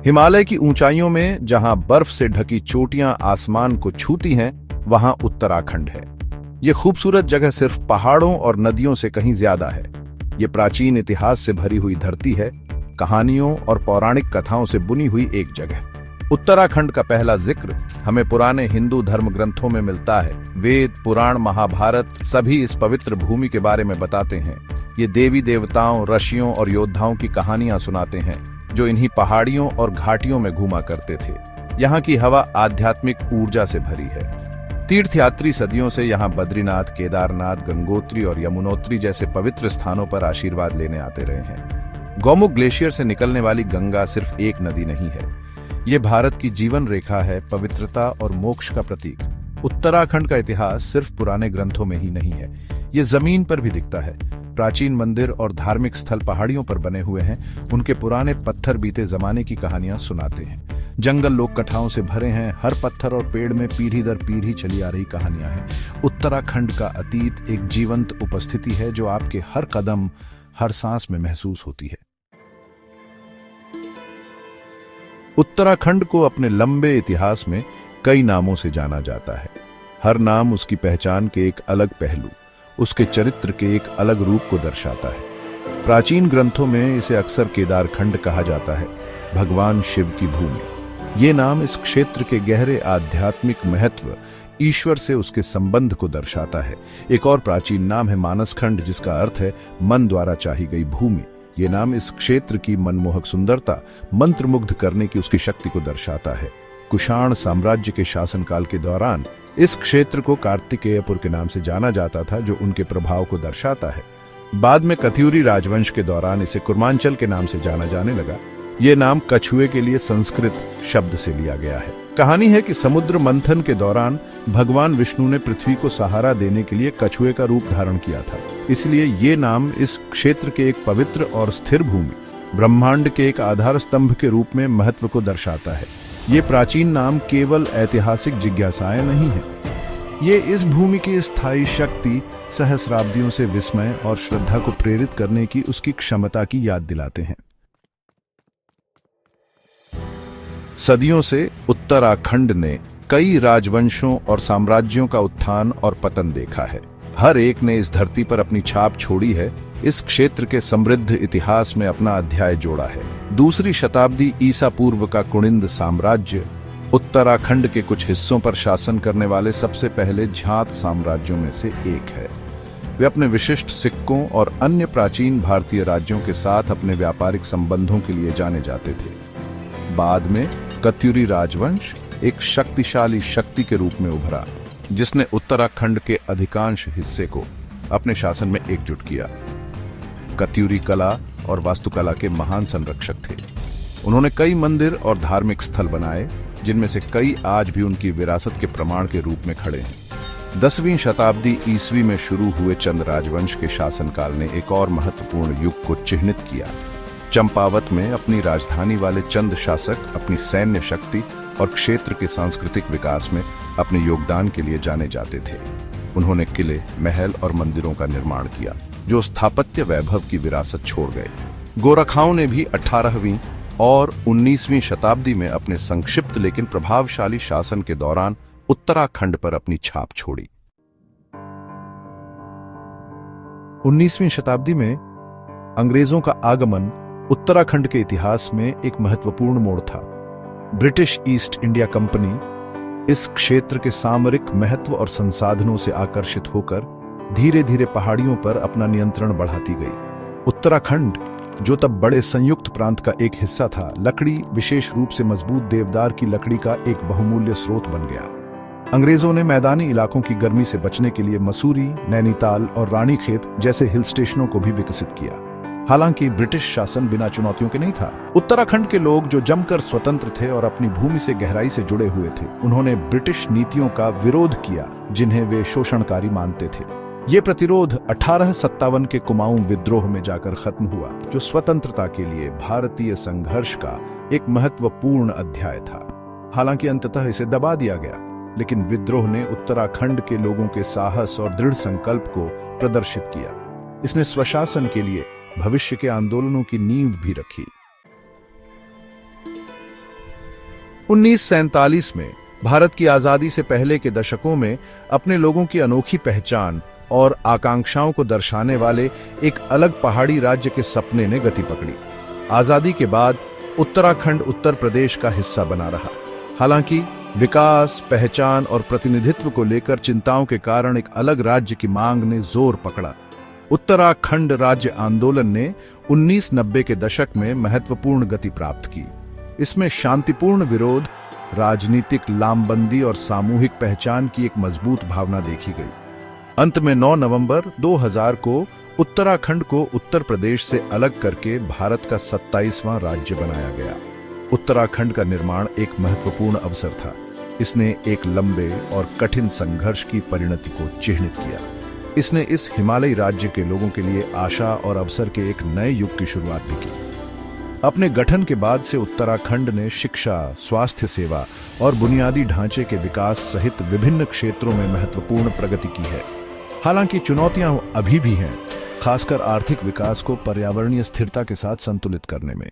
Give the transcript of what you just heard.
हिमालय की ऊंचाइयों में जहां बर्फ से ढकी चोटियां आसमान को छूती हैं, वहां उत्तराखंड है। ये खूबसूरत जगह सिर्फ पहाड़ों और नदियों से कहीं ज्यादा है। ये प्राचीन इतिहास से भरी हुई धरती है, कहानियों और पौराणिक कथाओं से बुनी हुई एक जगह। उत्तराखंड का पहला जिक्र हमें पुराने हिंदू धर्म ग्रंथों में मिलता है। वेद, पुराण, महाभारत सभी इस पवित्र भूमि के बारे में बताते हैं। ये देवी देवताओं, ऋषियों और योद्धाओं की कहानियां सुनाते हैं जो इन्हीं पहाड़ियों और घाटियों में घूमा करते थे। यहाँ की हवा आध्यात्मिक ऊर्जा से भरी है। तीर्थयात्री सदियों से यहाँ बद्रीनाथ, केदारनाथ, गंगोत्री और यमुनोत्री जैसे पवित्र स्थानों पर आशीर्वाद लेने आते रहे हैं। गौमुख ग्लेशियर से निकलने वाली गंगा सिर्फ एक नदी नहीं है, ये भारत की जीवन रेखा है, पवित्रता और मोक्ष का प्रतीक। उत्तराखंड का इतिहास सिर्फ पुराने ग्रंथों में ही नहीं है, ये जमीन पर भी दिखता है। प्राचीन मंदिर और धार्मिक स्थल पहाड़ियों पर बने हुए हैं, उनके पुराने पत्थर बीते जमाने की कहानियां सुनाते हैं। जंगल लोक कथाओं से भरे हैं, हर पत्थर और पेड़ में पीढ़ी दर पीढ़ी चली आ रही कहानियां हैं। उत्तराखंड का अतीत एक जीवंत उपस्थिति है जो आपके हर कदम, हर सांस में महसूस होती है। उत्तराखंड को अपने लंबे इतिहास में कई नामों से जाना जाता है। हर नाम उसकी पहचान के एक अलग पहलू, उसके चरित्र के एक अलग रूप को दर्शाता है। प्राचीन ग्रंथों में इसे अक्सर केदारखंड कहा जाता है, भगवान शिव की भूमि। ये नाम इस क्षेत्र के गहरे आध्यात्मिक महत्व, ईश्वर से उसके संबंध को दर्शाता है। एक और प्राचीन नाम है मानसखंड, जिसका अर्थ है मन द्वारा चाही गई भूमि। ये नाम इस क्षेत्र की मनमोहक सुंदरता, मंत्रमुग्ध करने की उसकी शक्ति को दर्शाता है। कुषाण साम्राज्य के शासनकाल के दौरान इस क्षेत्र को कार्तिकेयपुर के नाम से जाना जाता था, जो उनके प्रभाव को दर्शाता है। बाद में कत्यूरी राजवंश के दौरान इसे कुर्मांचल के नाम से जाना जाने लगा। ये नाम कछुए के लिए संस्कृत शब्द से लिया गया है। कहानी है कि समुद्र मंथन के दौरान भगवान विष्णु ने पृथ्वी को सहारा देने के लिए कछुए का रूप धारण किया था, इसलिए ये नाम इस क्षेत्र के एक पवित्र और स्थिर भूमि, ब्रह्मांड के एक आधार स्तंभ के रूप में महत्व को दर्शाता है। ये प्राचीन नाम केवल ऐतिहासिक जिज्ञासाएं नहीं है, ये इस भूमि की स्थायी शक्ति, सहस्राब्दियों से विस्मय और श्रद्धा को प्रेरित करने की उसकी क्षमता की याद दिलाते हैं। सदियों से उत्तराखंड ने कई राजवंशों और साम्राज्यों का उत्थान और पतन देखा है। हर एक ने इस धरती पर अपनी छाप छोड़ी है, इस क्षेत्र के समृद्ध इतिहास में अपना अध्याय जोड़ा है। दूसरी शताब्दी ईसा पूर्व का कुणिंद साम्राज्य उत्तराखंड के कुछ हिस्सों पर शासन करने वाले सबसे पहले झात साम्राज्यों में से एक है। वे अपने विशिष्ट सिक्कों और अन्य प्राचीन भारतीय राज्यों के साथ अपने व्यापारिक संबंधों के लिए जाने जाते थे। बाद में कत्यूरी राजवंश एक शक्तिशाली शक्ति के रूप में उभरा, जिसने उत्तराखंड के अधिकांश हिस्से को अपने शासन में एकजुट किया। कत्यूरी कला और वास्तुकला के महान संरक्षक थे। उन्होंने कई मंदिर और धार्मिक स्थल बनाए, जिनमें से कई आज भी उनकी विरासत के प्रमाण के रूप में खड़े हैं। 10वीं शताब्दी ईस्वी में शुरू हुए चंद राजवंश के शासनकाल ने एक और महत्वपूर्ण युग को चिह्नित किया। चंपावत में अपनी राजधानी वाले चंद शासक अपनी सैन्य शक्ति और क्षेत्र के सांस्कृतिक विकास में अपने योगदान के लिए जाने जाते थे। उन्होंने किले, महल और मंदिरों का निर्माण किया, जो स्थापत्य वैभव की विरासत छोड़ गए। गोरखाओं ने भी 18वीं और 19वीं शताब्दी में अपने संक्षिप्त लेकिन प्रभावशाली शासन के दौरान उत्तराखंड पर अपनी छाप छोड़ी। 19वीं शताब्दी में अंग्रेजों का आगमन उत्तराखंड के इतिहास में एक महत्वपूर्ण मोड़ था। ब्रिटिश ईस्ट इंडिया कंपनी इस क्षेत्र के सामरिक महत्व और संसाधनों से आकर्षित होकर धीरे धीरे पहाड़ियों पर अपना नियंत्रण बढ़ाती गई। उत्तराखंड, जो तब बड़े संयुक्त प्रांत का एक हिस्सा था, लकड़ी, विशेष रूप से मजबूत देवदार की लकड़ी का एक बहुमूल्य स्रोत बन गया। अंग्रेजों ने मैदानी इलाकों की गर्मी से बचने के लिए मसूरी, नैनीताल और रानीखेत जैसे हिल स्टेशनों को भी विकसित किया। हालांकि ब्रिटिश शासन बिना चुनौतियों के नहीं था। उत्तराखंड के लोग, जो जमकर स्वतंत्र थे और अपनी भूमि से गहराई से जुड़े हुए थे, उन्होंने ब्रिटिश नीतियों का विरोध किया, जिन्हें वे शोषणकारी मानते थे। ये प्रतिरोध 1857 के कुमाऊं विद्रोह में जाकर खत्म हुआ, जो स्वतंत्रता के लिए भारतीय संघर्ष का एक महत्वपूर्ण अध्याय था। हालांकि अंततः इसे दबा दिया गया, लेकिन विद्रोह ने उत्तराखंड के लोगों के साहस और दृढ़ संकल्प को प्रदर्शित किया। इसने स्वशासन के लिए भविष्य के आंदोलनों की नींव भी रखी। 1947 में भारत की आजादी से पहले के दशकों में अपने लोगों की अनोखी पहचान और आकांक्षाओं को दर्शाने वाले एक अलग पहाड़ी राज्य के सपने ने गति पकड़ी। आजादी के बाद उत्तराखंड उत्तर प्रदेश का हिस्सा बना रहा। हालांकि विकास, पहचान और प्रतिनिधित्व को लेकर चिंताओं के कारण एक अलग राज्य की मांग ने जोर पकड़ा। उत्तराखंड राज्य आंदोलन ने 1990 के दशक में महत्वपूर्ण गति प्राप्त की। इसमें शांतिपूर्ण विरोध, राजनीतिक लामबंदी और सामूहिक पहचान की एक मजबूत भावना देखी गई। अंत में 9 नवंबर 2000 को उत्तराखंड को उत्तर प्रदेश से अलग करके भारत का 27वां राज्य बनाया गया। उत्तराखंड का निर्माण एक महत्वपूर्ण अवसर था। इसने एक लंबे और कठिन संघर्ष की परिणति को चिह्नित किया। इसने इस हिमालयी राज्य के लोगों के लिए आशा और अवसर के एक नए युग की शुरुआत भी की। अपने गठन के बाद से उत्तराखंड ने शिक्षा, स्वास्थ्य सेवा और बुनियादी ढांचे के विकास सहित विभिन्न क्षेत्रों में महत्वपूर्ण प्रगति की है। हालांकि चुनौतियां अभी भी हैं, खासकर आर्थिक विकास को पर्यावरणीय स्थिरता के साथ संतुलित करने में।